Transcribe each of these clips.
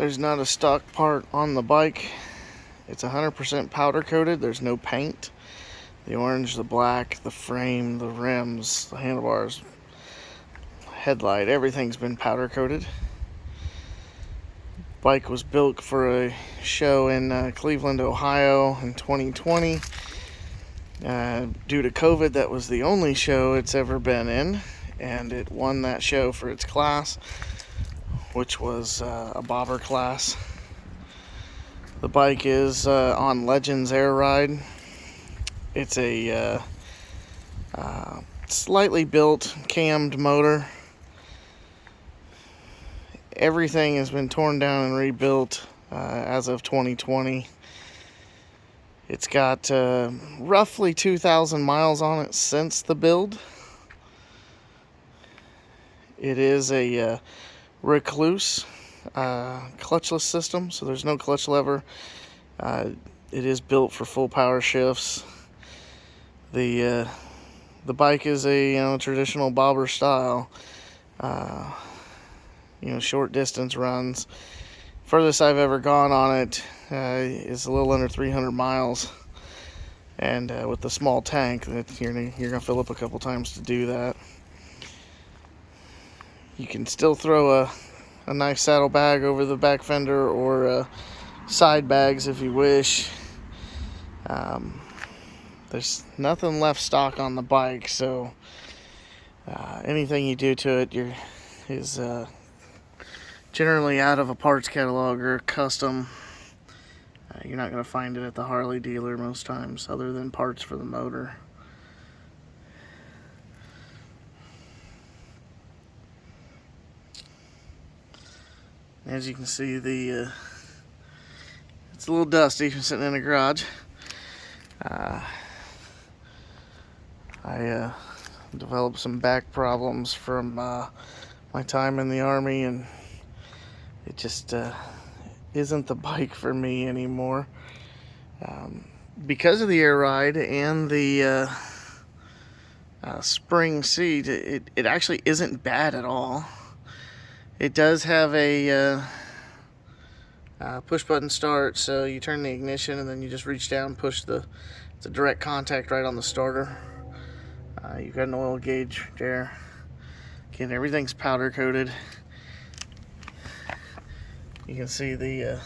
There's not a stock part on the bike. It's 100% powder coated. There's no paint. The orange, the black, the frame, the rims, the handlebars, headlight, everything's been powder coated. Bike was built for a show in Cleveland, Ohio in 2020. Due to COVID, that was the only show it's ever been in, and it won that show for its class, which was a bobber class. The bike is on Legends Air Ride. It's a slightly built cammed motor. Everything has been torn down and rebuilt as of 2020. It's got roughly 2,000 miles on it since the build. It is a Recluse clutchless system, so there's no clutch lever. It is built for full power shifts. The bike is a traditional bobber style. Short distance runs. Furthest I've ever gone on it is a little under 300 miles, and with the small tank, that you're gonna fill up a couple times to do that. You can still throw a nice saddle bag over the back fender, or side bags if you wish. There's nothing left stock on the bike, so anything you do to it is generally out of a parts catalog or custom. You're not going to find it at the Harley dealer most times, other than parts for the motor. As you can see, it's a little dusty from sitting in a garage. I developed some back problems from my time in the Army, and it just isn't the bike for me anymore. Because of the air ride and the spring seat, it actually isn't bad at all. It does have a push button start, so you turn the ignition and then you just reach down, push it's a direct contact right on the starter. You've got an oil gauge there. Again, everything's powder coated. You can see the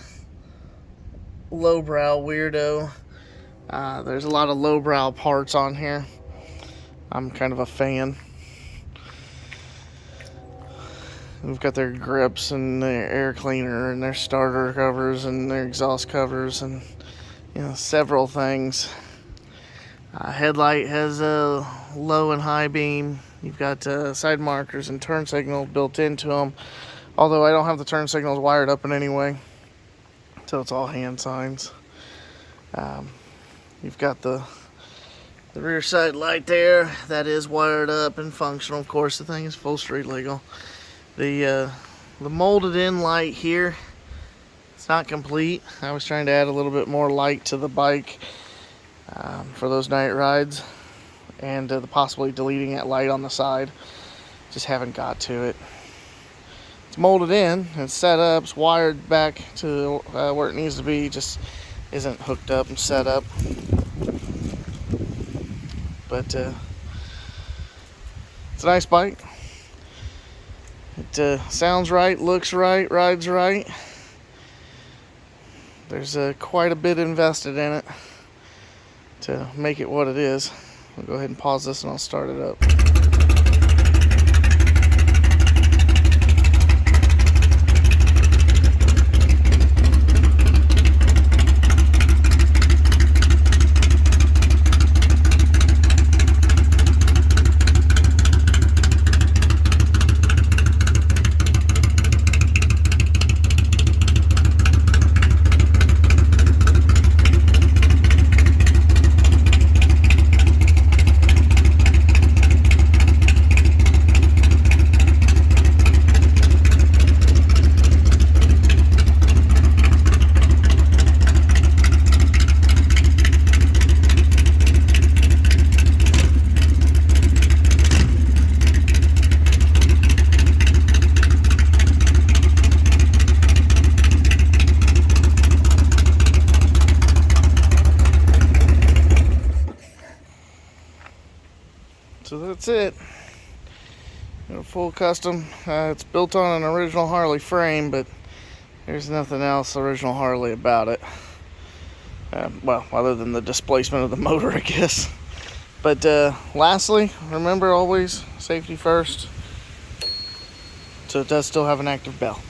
lowbrow weirdo. There's a lot of lowbrow parts on here. I'm kind of a fan. We've got their grips and their air cleaner and their starter covers and their exhaust covers and several things. Headlight has a low and high beam. You've got side markers and turn signal built into them. Although I don't have the turn signals wired up in any way, so it's all hand signs. You've got the rear side light there. That is wired up and functional. Of course, the thing is full street legal. The molded in light here, it's not complete. I was trying to add a little bit more light to the bike for those night rides, and possibly deleting that light on the side. Just haven't got to it. It's molded in, it's set up, it's wired back to where it needs to be, just isn't hooked up and set up. But it's a nice bike. It sounds right, looks right, rides right. There's quite a bit invested in it to make it what it is. I'll go ahead and pause this and I'll start it up. So that's it. A full custom. It's built on an original Harley frame, but there's nothing else original Harley about it. Well, other than the displacement of the motor, I guess. But lastly, remember always safety first. So it does still have an active bell.